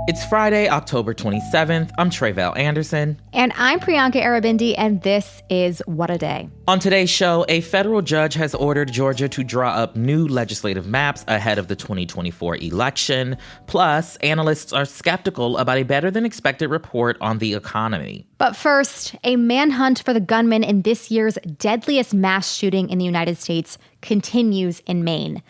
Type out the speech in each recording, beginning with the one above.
It's Friday, October 27th. I'm Tre'vell Anderson. And I'm Priyanka Arabindi, and this is What a Day. On today's show, a federal judge has ordered Georgia to draw up new legislative maps ahead of the 2024 election. Plus, analysts are skeptical about a better-than-expected report on the economy. But first, a manhunt for the gunman in this year's deadliest mass shooting in the United States continues in Maine.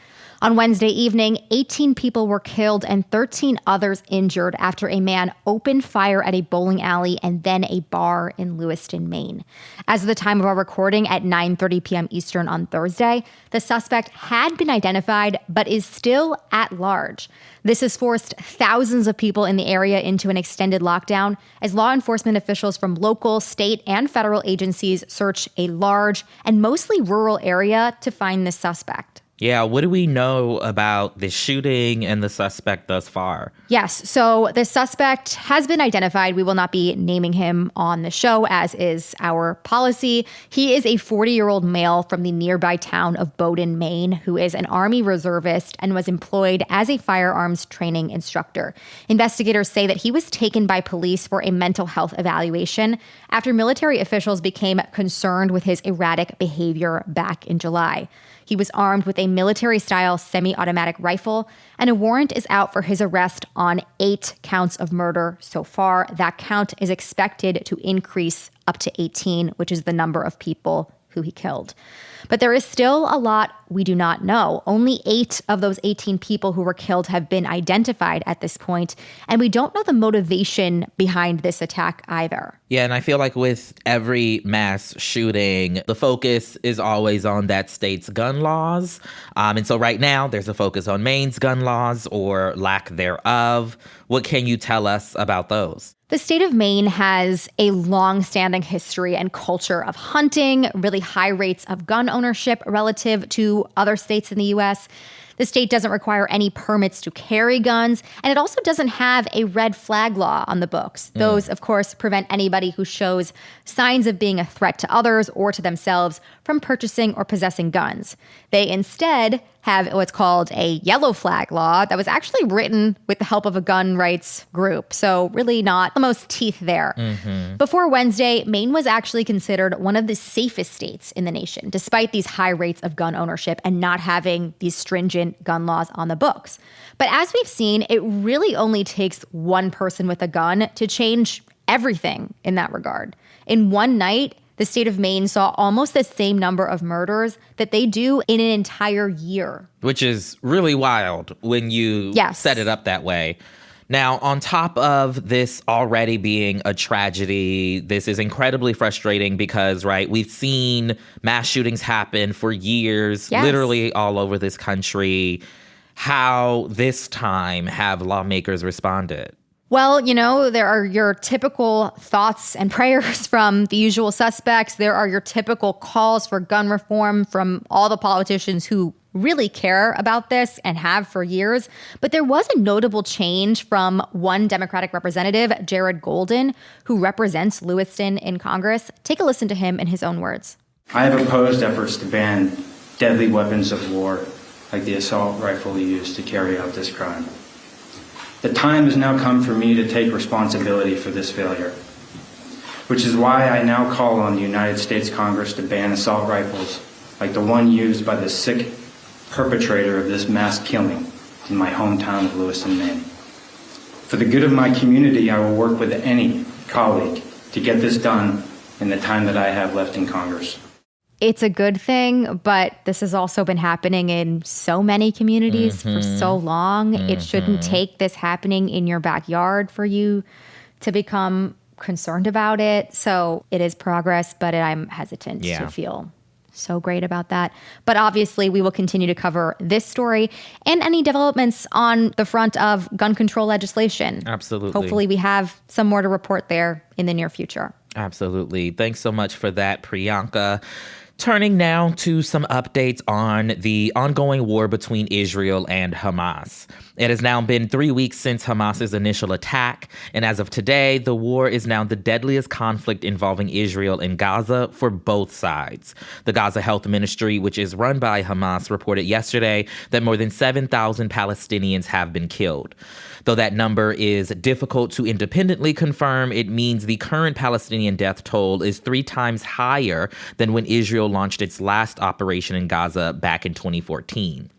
On Wednesday evening, 18 people were killed and 13 others injured after a man opened fire at a bowling alley and then a bar in Lewiston, Maine. As of the time of our recording at 9:30 p.m. Eastern on Thursday, the suspect had been identified but is still at large. This has forced thousands of people in the area into an extended lockdown as law enforcement officials from local, state, and federal agencies search a large and mostly rural area to find the suspect. Yeah, what do we know about the shooting and the suspect thus far? Yes, so the suspect has been identified. We will not be naming him on the show, as is our policy. He is a 40-year-old male from the nearby town of Bowdoin, Maine, who is an Army reservist and was employed as a firearms training instructor. Investigators say that he was taken by police for a mental health evaluation after military officials became concerned with his erratic behavior back in July. He was armed with a military-style semi-automatic rifle, and a warrant is out for his arrest on 8 counts of murder so far. That count is expected to increase up to 18, which is the number of people who he killed. But there is still a lot we do not know. Only 8 of those 18 people who were killed have been identified at this point, and we don't know the motivation behind this attack either. Yeah, and I feel like with every mass shooting, the focus is always on that state's gun laws. And so right now, there's a focus on Maine's gun laws or lack thereof. What can you tell us about those? The state of Maine has a long-standing history and culture of hunting, really high rates of gun ownership relative to other states in the U.S. The state doesn't require any permits to carry guns, and it also doesn't have a red flag law on the books. Those, of course, prevent anybody who shows signs of being a threat to others or to themselves from purchasing or possessing guns. They instead have what's called a yellow flag law that was actually written with the help of a gun rights group. So really not the most teeth there. Before Wednesday, Maine was actually considered one of the safest states in the nation, despite these high rates of gun ownership and not having these stringent gun laws on the books. But as we've seen, it really only takes one person with a gun to change everything in that regard. In one night, the state of Maine saw almost the same number of murders that they do in an entire year. Which is really wild when you set it up that way. Now, on top of this already being a tragedy, this is incredibly frustrating because, right, we've seen mass shootings happen for years, literally all over this country. How this time have lawmakers responded? Well, you know, there are your typical thoughts and prayers from the usual suspects. There are your typical calls for gun reform from all the politicians who really care about this and have for years. But there was a notable change from one Democratic representative, Jared Golden, who represents Lewiston in Congress. Take a listen to him in his own words. I have opposed efforts to ban deadly weapons of war like the assault rifle used to carry out this crime. The time has now come for me to take responsibility for this failure, which is why I now call on the United States Congress to ban assault rifles like the one used by the sick perpetrator of this mass killing in my hometown of Lewiston, Maine. For the good of my community, I will work with any colleague to get this done in the time that I have left in Congress. It's a good thing, but this has also been happening in so many communities for so long. It shouldn't take this happening in your backyard for you to become concerned about it. So it is progress, but I'm hesitant to feel so great about that. But obviously, we will continue to cover this story and any developments on the front of gun control legislation. Absolutely. Hopefully, we have some more to report there in the near future. Absolutely. Thanks so much for that, Priyanka. Turning now to some updates on the ongoing war between Israel and Hamas. It has now been 3 weeks since Hamas's initial attack, and as of today, the war is now the deadliest conflict involving Israel and Gaza for both sides. The Gaza Health Ministry, which is run by Hamas, reported yesterday that more than 7,000 Palestinians have been killed. Though that number is difficult to independently confirm, it means the current Palestinian death toll is 3 times higher than when Israel launched its last operation in Gaza back in 2014.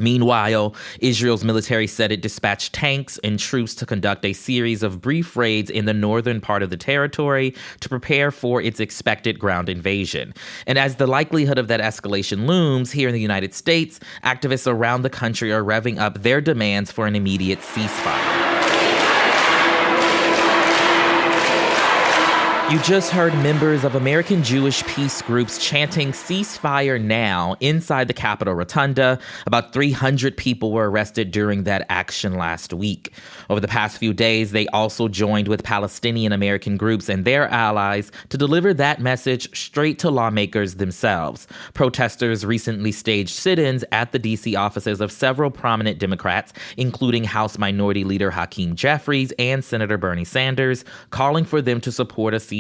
Meanwhile, Israel's military said it dispatched tanks and troops to conduct a series of brief raids in the northern part of the territory to prepare for its expected ground invasion. And as the likelihood of that escalation looms here in the United States, activists around the country are revving up their demands for an immediate ceasefire. You just heard members of American Jewish peace groups chanting "ceasefire now" inside the Capitol Rotunda. About 300 people were arrested during that action last week. Over the past few days, they also joined with Palestinian American groups and their allies to deliver that message straight to lawmakers themselves. Protesters recently staged sit-ins at the D.C. offices of several prominent Democrats, including House Minority Leader Hakeem Jeffries and Senator Bernie Sanders, calling for them to support a ceasefire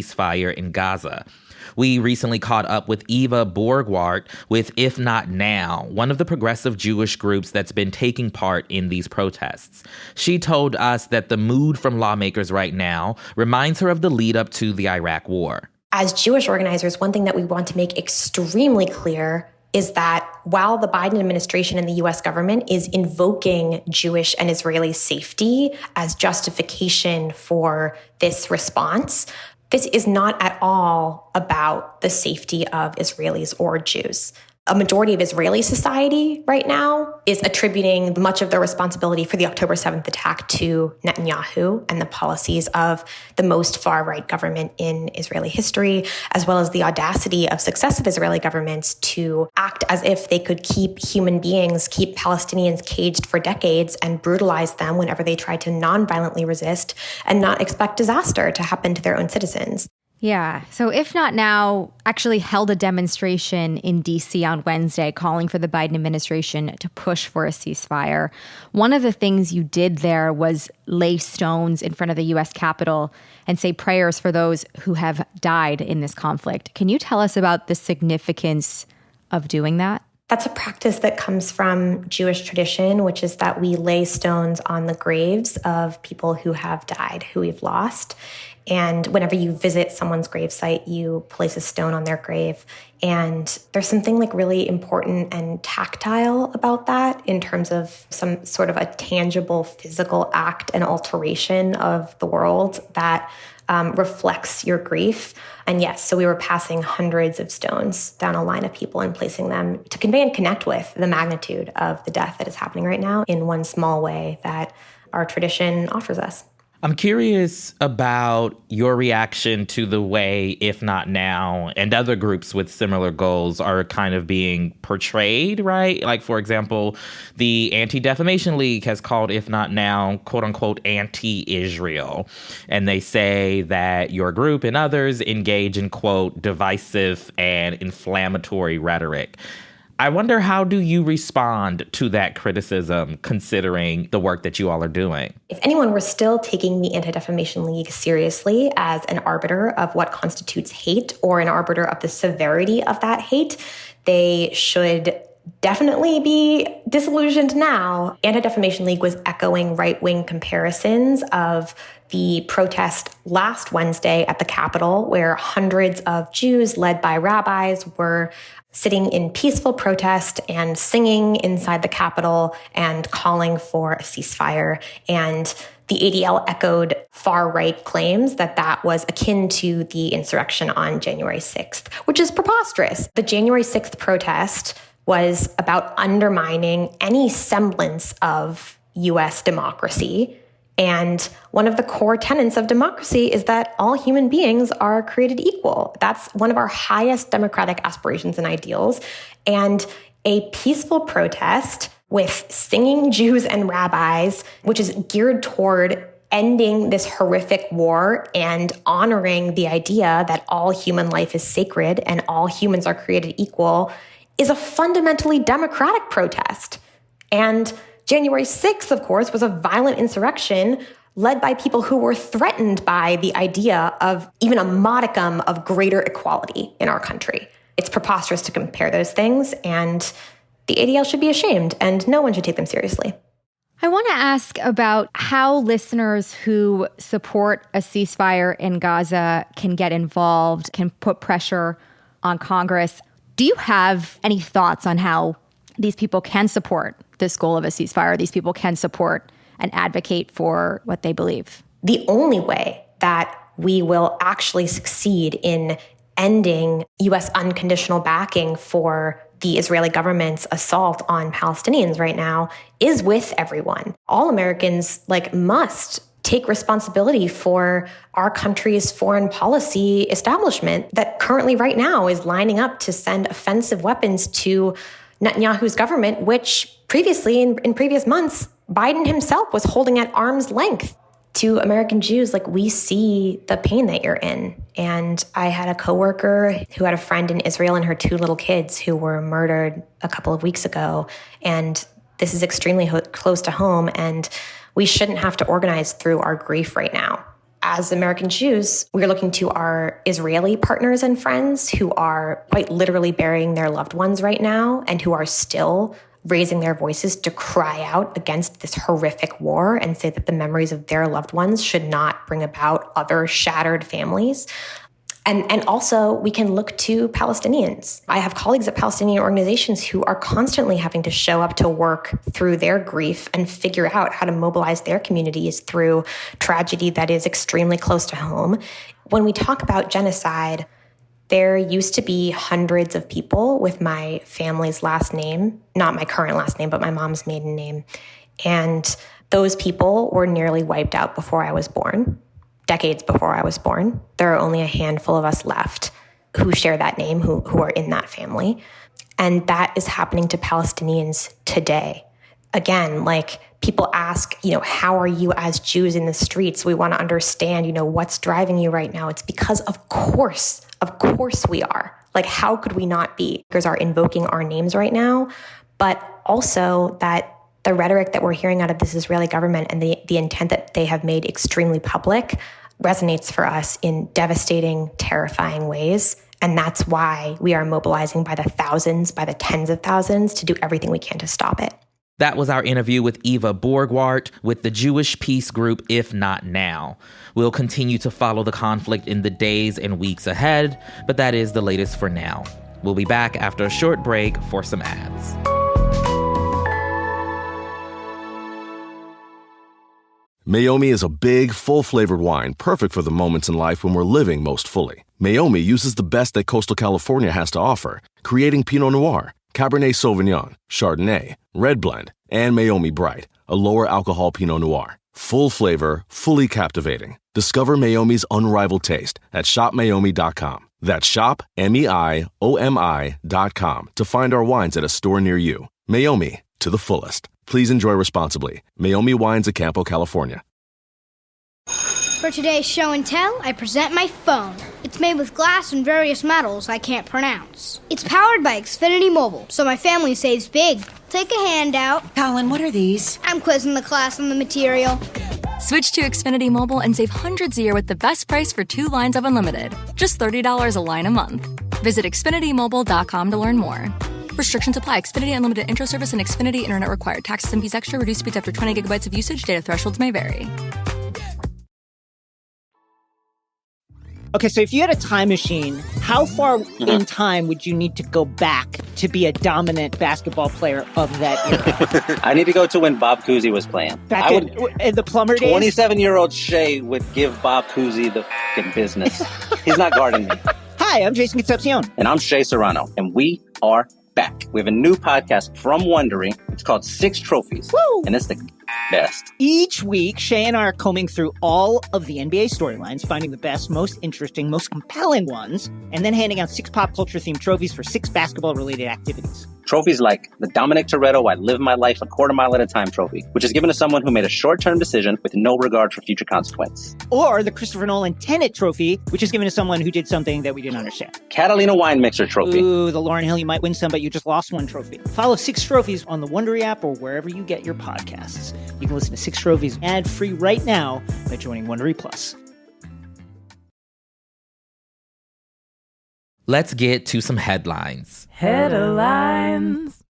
in Gaza. We recently caught up with Eva Borgwardt with IfNotNow, one of the progressive Jewish groups that's been taking part in these protests. She told us that the mood from lawmakers right now reminds her of the lead up to the Iraq War. As Jewish organizers, one thing that we want to make extremely clear is that while the Biden administration and the U.S. government is invoking Jewish and Israeli safety as justification for this response, this is not at all about the safety of Israelis or Jews. A majority of Israeli society right now is attributing much of their responsibility for the October 7th attack to Netanyahu and the policies of the most far-right government in Israeli history, as well as the audacity of successive Israeli governments to act as if they could keep human beings, keep Palestinians caged for decades and brutalize them whenever they try to non-violently resist and not expect disaster to happen to their own citizens. Yeah. So IfNotNow actually held a demonstration in D.C. on Wednesday calling for the Biden administration to push for a ceasefire. One of the things you did there was lay stones in front of the U.S. Capitol and say prayers for those who have died in this conflict. Can you tell us about the significance of doing that? That's a practice that comes from Jewish tradition, which is that we lay stones on the graves of people who have died, who we've lost. And whenever you visit someone's gravesite, you place a stone on their grave. And there's something like really important and tactile about that in terms of some sort of a tangible physical act and alteration of the world that reflects your grief. And yes, so we were passing hundreds of stones down a line of people and placing them to convey and connect with the magnitude of the death that is happening right now in one small way that our tradition offers us. I'm curious about your reaction to the way IfNotNow and other groups with similar goals are kind of being portrayed, right? Like, for example, the Anti-Defamation League has called IfNotNow, quote unquote, anti-Israel. And they say that your group and others engage in, quote, divisive and inflammatory rhetoric. I wonder, how do you respond to that criticism, considering the work that you all are doing? If anyone were still taking the Anti-Defamation League seriously as an arbiter of what constitutes hate or an arbiter of the severity of that hate, they should definitely be disillusioned now. Anti-Defamation League was echoing right-wing comparisons of the protest last Wednesday at the Capitol, where hundreds of Jews led by rabbis were sitting in peaceful protest and singing inside the Capitol and calling for a ceasefire. And the ADL echoed far-right claims that that was akin to the insurrection on January 6th, which is preposterous. The January 6th protest was about undermining any semblance of U.S. democracy. And one of the core tenets of democracy is that all human beings are created equal. That's one of our highest democratic aspirations and ideals. And a peaceful protest with singing Jews and rabbis, which is geared toward ending this horrific war and honoring the idea that all human life is sacred and all humans are created equal, is a fundamentally democratic protest. And January 6th, of course, was a violent insurrection led by people who were threatened by the idea of even a modicum of greater equality in our country. It's preposterous to compare those things, and the ADL should be ashamed, and no one should take them seriously. I want to ask about how listeners who support a ceasefire in Gaza can get involved, can put pressure on Congress. Do you have any thoughts on how these people can support this goal of a ceasefire? These people can support and advocate for what they believe? The only way that we will actually succeed in ending U.S. unconditional backing for the Israeli government's assault on Palestinians right now is with everyone. All Americans must take responsibility for our country's foreign policy establishment that currently right now is lining up to send offensive weapons to Netanyahu's government, which previously, in previous months, Biden himself was holding at arm's length. To American Jews, we see the pain that you're in. And I had a coworker who had a friend in Israel and her 2 little kids who were murdered a couple of weeks ago. And this is extremely close to home. And we shouldn't have to organize through our grief right now. As American Jews, we're looking to our Israeli partners and friends who are quite literally burying their loved ones right now and who are still raising their voices to cry out against this horrific war and say that the memories of their loved ones should not bring about other shattered families. And also, we can look to Palestinians. I have colleagues at Palestinian organizations who are constantly having to show up to work through their grief and figure out how to mobilize their communities through tragedy that is extremely close to home. When we talk about genocide, there used to be hundreds of people with my family's last name, not my current last name, but my mom's maiden name. And those people were nearly wiped out before I was born, decades before I was born. There are only a handful of us left who share that name, who are in that family. And that is happening to Palestinians today. Again, people ask, how are you as Jews in the streets? We want to understand, what's driving you right now. It's because of course we are. How could we not be? Because are invoking our names right now, but also that the rhetoric that we're hearing out of this Israeli government and the intent that they have made extremely public resonates for us in devastating, terrifying ways. And that's why we are mobilizing by the thousands, by the tens of thousands to do everything we can to stop it. That was our interview with Eva Borgwardt with the Jewish peace group IfNotNow. We'll continue to follow the conflict in the days and weeks ahead, but that is the latest for now. We'll be back after a short break for some ads. Meiomi is a big, full-flavored wine, perfect for the moments in life when we're living most fully. Meiomi uses the best that coastal California has to offer, creating Pinot Noir, Cabernet Sauvignon, Chardonnay, Red Blend, and Meiomi Bright, a lower alcohol Pinot Noir. Full flavor, fully captivating. Discover Meiomi's unrivaled taste at shopmeiomi.com. That's shop, MEIOMI.com to find our wines at a store near you. Meiomi, to the fullest. Please enjoy responsibly. Meiomi Wines of Campo, California. For today's show and tell, I present my phone. It's made with glass and various metals I can't pronounce. It's powered by Xfinity Mobile, so my family saves big. Take a handout. Colin, what are these? I'm quizzing the class on the material. Switch to Xfinity Mobile and save hundreds a year with the best price for 2 lines of unlimited. Just $30 a line a month. Visit XfinityMobile.com to learn more. Restrictions apply. Xfinity Unlimited Intro Service and Xfinity Internet required. Taxes and fees extra. Reduced speeds after 20 gigabytes of usage. Data thresholds may vary. Okay, so if you had a time machine, how far in time would you need to go back to be a dominant basketball player of that era? I need to go to when Bob Cousy was playing. Back in the plumber days? 27-year-old Shea would give Bob Cousy the f***ing business. He's not guarding me. Hi, I'm Jason Concepcion. And I'm Shea Serrano, and we are back. We have a new podcast from Wondery. It's called 6 Trophies. Woo! And it's the best. Each week, Shea and I are combing through all of the NBA storylines, finding the best, most interesting, most compelling ones, and then handing out 6 pop culture-themed trophies for 6 basketball-related activities. Trophies like the Dominic Toretto I Live My Life a Quarter Mile at a Time trophy, which is given to someone who made a short-term decision with no regard for future consequence. Or the Christopher Nolan Tenet trophy, which is given to someone who did something that we didn't understand. Catalina Wine Mixer trophy. Ooh, the Lauryn Hill You Might Win Some, But You Just Lost One trophy. Follow 6 Trophies on the Wondery app or wherever you get your podcasts. You can listen to 6 Trophies ad-free right now by joining Wondery Plus. Let's get to some headlines. Headlines.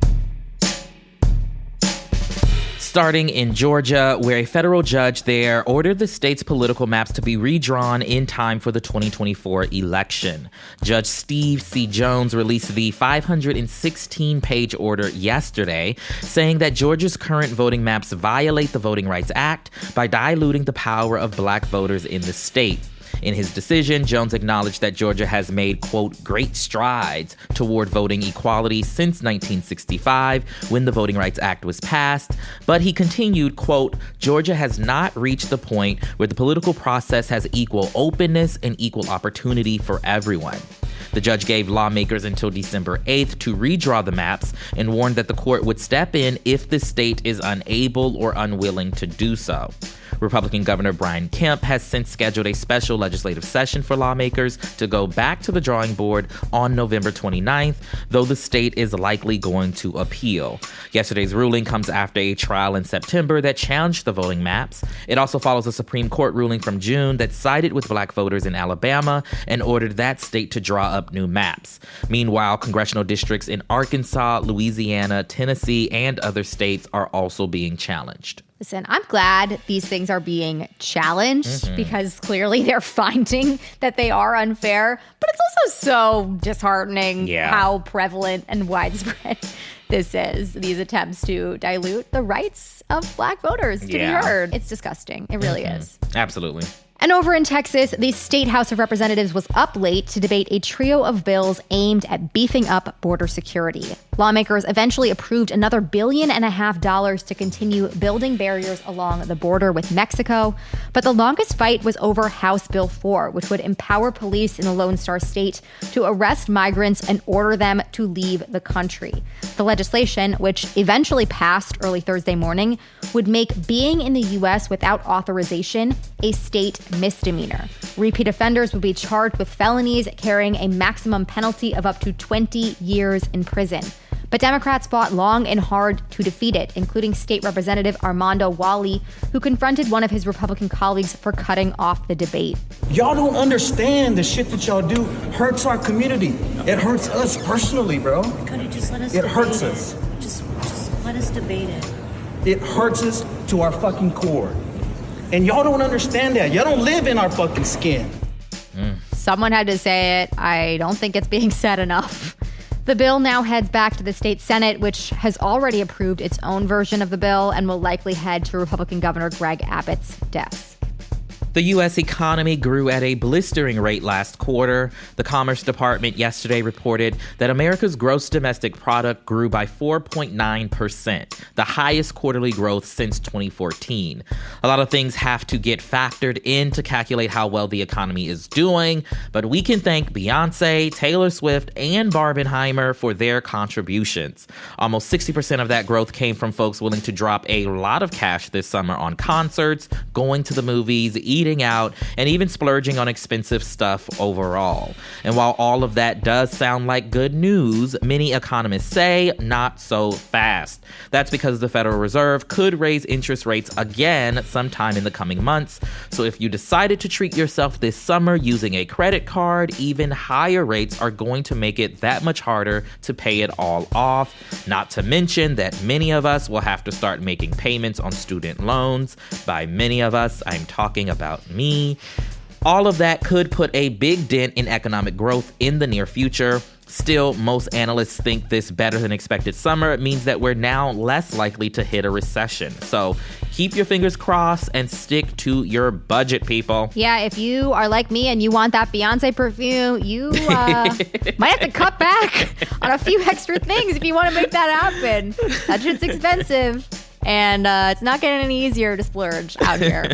Starting in Georgia, where a federal judge there ordered the state's political maps to be redrawn in time for the 2024 election. Judge Steve C. Jones released the 516-page order yesterday, saying that Georgia's current voting maps violate the Voting Rights Act by diluting the power of black voters in the state. In his decision, Jones acknowledged that Georgia has made, quote, great strides toward voting equality since 1965, when the Voting Rights Act was passed. But he continued, quote, Georgia has not reached the point where the political process has equal openness and equal opportunity for everyone. The judge gave lawmakers until December 8th to redraw the maps and warned that the court would step in if the state is unable or unwilling to do so. Republican Governor Brian Kemp has since scheduled a special legislative session for lawmakers to go back to the drawing board on November 29th, though the state is likely going to appeal. Yesterday's ruling comes after a trial in September that challenged the voting maps. It also follows a Supreme Court ruling from June that sided with black voters in Alabama and ordered that state to draw up new maps. Meanwhile, congressional districts in Arkansas, Louisiana, Tennessee, and other states are also being challenged. Listen, I'm glad these things are being challenged because clearly they're finding that they are unfair. But it's also so disheartening how prevalent and widespread this is, these attempts to dilute the rights of black voters to be heard. It's disgusting. It really is. Absolutely. And over in Texas, the State House of Representatives was up late to debate a trio of bills aimed at beefing up border security. Lawmakers eventually approved another $1.5 billion to continue building barriers along the border with Mexico. But the longest fight was over House Bill 4, which would empower police in the Lone Star State to arrest migrants and order them to leave the country. The legislation, which eventually passed early Thursday morning, would make being in the U.S. without authorization a state misdemeanor. Repeat offenders would be charged with felonies carrying a maximum penalty of up to 20 years in prison. But Democrats fought long and hard to defeat it, including State Representative Armando Wally, who confronted one of his Republican colleagues for cutting off the debate. Y'all don't understand the shit that y'all do hurts our community. It hurts us personally, bro. Could you just let us It debate hurts it? us. Just let us debate it. It hurts us to our fucking core. And y'all don't understand that. Y'all don't live in our fucking skin. Someone had to say it. I don't think it's being said enough. The bill now heads back to the state Senate, which has already approved its own version of the bill and will likely head to Republican Governor Greg Abbott's desk. The U.S. economy grew at a blistering rate last quarter. The Commerce Department yesterday reported that America's gross domestic product grew by 4.9%, the highest quarterly growth since 2014. A lot of things have to get factored in to calculate how well the economy is doing, but we can thank Beyonce, Taylor Swift, and Barbenheimer for their contributions. Almost 60% of that growth came from folks willing to drop a lot of cash this summer on concerts, going to the movies, eating out, and even splurging on expensive stuff overall. And while all of that does sound like good news, many economists say not so fast. That's because the Federal Reserve could raise interest rates again sometime in the coming months. So if you decided to treat yourself this summer using a credit card, even higher rates are going to make it that much harder to pay it all off. Not to mention that many of us will have to start making payments on student loans. By many of us, I'm talking about me. All of that could put a big dent in economic growth in the near future. Still, most analysts think this better than expected summer means that we're now less likely to hit a recession. So keep your fingers crossed and stick to your budget, people. Yeah, if you are like me and you want that Beyonce perfume, you might have to cut back on a few extra things if you want to make that happen. That shit's expensive, and it's not getting any easier to splurge out here.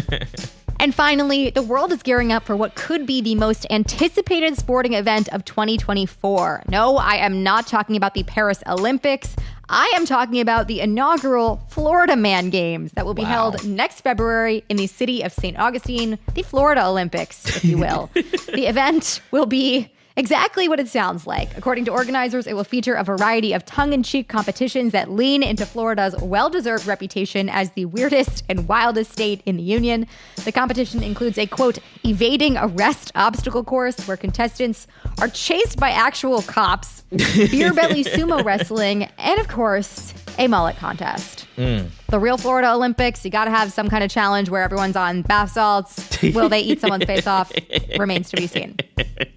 And finally, the world is gearing up for what could be the most anticipated sporting event of 2024. No, I am not talking about the Paris Olympics. I am talking about the inaugural Florida Man Games that will be held next February in the city of St. Augustine, the Florida Olympics, if you will. The event will be exactly what it sounds like. According to organizers, it will feature a variety of tongue-in-cheek competitions that lean into Florida's well-deserved reputation as the weirdest and wildest state in the union. The competition includes a, quote, evading arrest obstacle course where contestants are chased by actual cops, beer belly sumo wrestling, and of course, a mullet contest. The real Florida Olympics, you got to have some kind of challenge where everyone's on bath salts. Will they eat someone's face off? Remains to be seen.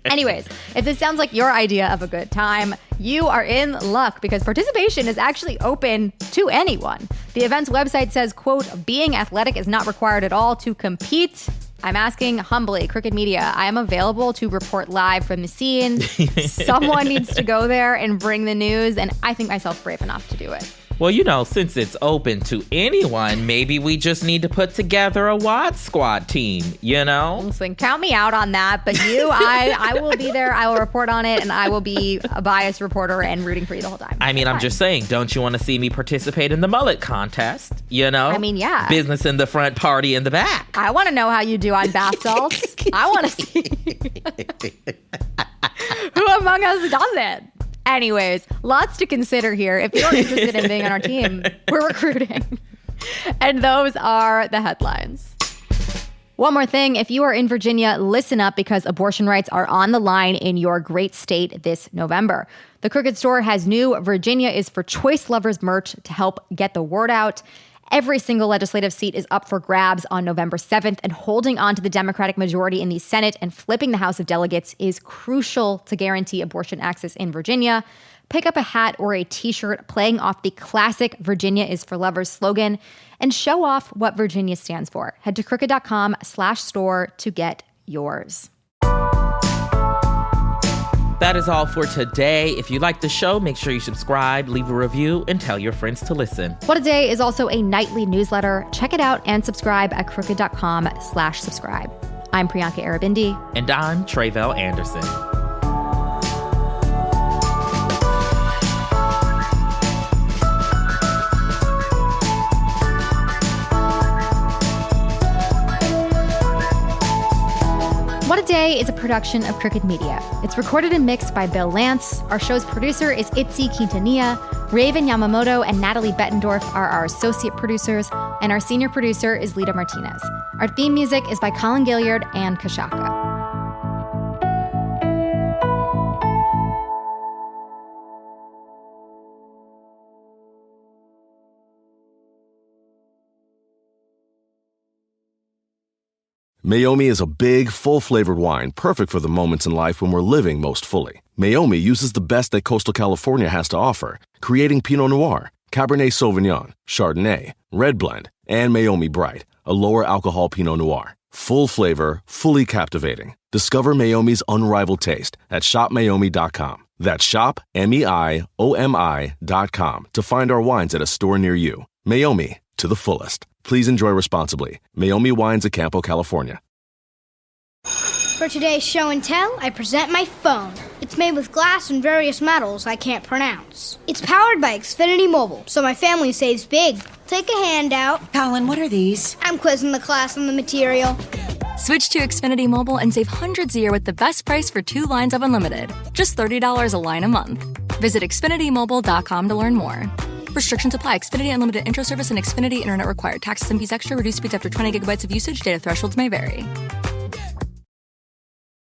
Anyways, if this sounds like your idea of a good time, you are in luck because participation is actually open to anyone. The event's website says, quote, being athletic is not required at all to compete. I'm asking humbly, Crooked Media, I am available to report live from the scene. Someone needs to go there and bring the news, and I think myself brave enough to do it. Well, you know, since it's open to anyone, maybe we just need to put together a WAD squad team, you know? Listen, count me out on that, but I will be there, I will report on it, and I will be a biased reporter and rooting for you the whole time. I mean, I'm just saying, don't you want to see me participate in the mullet contest, you know? I mean, yeah. Business in the front, party in the back. I want to know how you do on bath salts. I want to see who among us does it. Anyways, lots to consider here. If you're interested in being on our team, we're recruiting. And those are the headlines. One more thing. If you are in Virginia, listen up because abortion rights are on the line in your great state this November. The Crooked Store has new Virginia is for Choice Lovers merch to help get the word out. Every single legislative seat is up for grabs on November 7th, and holding on to the Democratic majority in the Senate and flipping the House of Delegates is crucial to guarantee abortion access in Virginia. Pick up a hat or a t-shirt playing off the classic Virginia is for Lovers slogan and show off what Virginia stands for. Head to crooked.com/store to get yours. That is all for today. If you like the show, make sure you subscribe, leave a review, and tell your friends to listen. What a Day is also a nightly newsletter. Check it out and subscribe at crooked.com/subscribe. I'm Priyanka Arabindi. And I'm Tre'vell Anderson. What a Day is a production of Crooked Media. It's recorded and mixed by Bill Lance. Our show's producer is Itzi Quintanilla. Raven Yamamoto and Natalie Bettendorf are our associate producers, and our senior producer is Lita Martinez. Our theme music is by Colin Gilliard and Kashaka. Meiomi is a big, full-flavored wine, perfect for the moments in life when we're living most fully. Meiomi uses the best that coastal California has to offer, creating Pinot Noir, Cabernet Sauvignon, Chardonnay, Red Blend, and Meiomi Bright, a lower-alcohol Pinot Noir. Full flavor, fully captivating. Discover Meiomi's unrivaled taste at shopmeiomi.com. That's shop, MEIOMI.com to find our wines at a store near you. Meiomi, to the fullest. Please enjoy responsibly. Meiomi Wines of Campo, California. For today's show and tell, I present my phone. It's made with glass and various metals I can't pronounce. It's powered by Xfinity Mobile, so my family saves big. Take a handout. Colin, what are these? I'm quizzing the class on the material. Switch to Xfinity Mobile and save hundreds a year with the best price for 2 lines of unlimited. Just $30 a line a month. Visit XfinityMobile.com to learn more. Restrictions apply. Xfinity Unlimited Intro Service and Xfinity Internet required. Taxes and fees extra. Reduced speeds after 20 gigabytes of usage. Data thresholds may vary.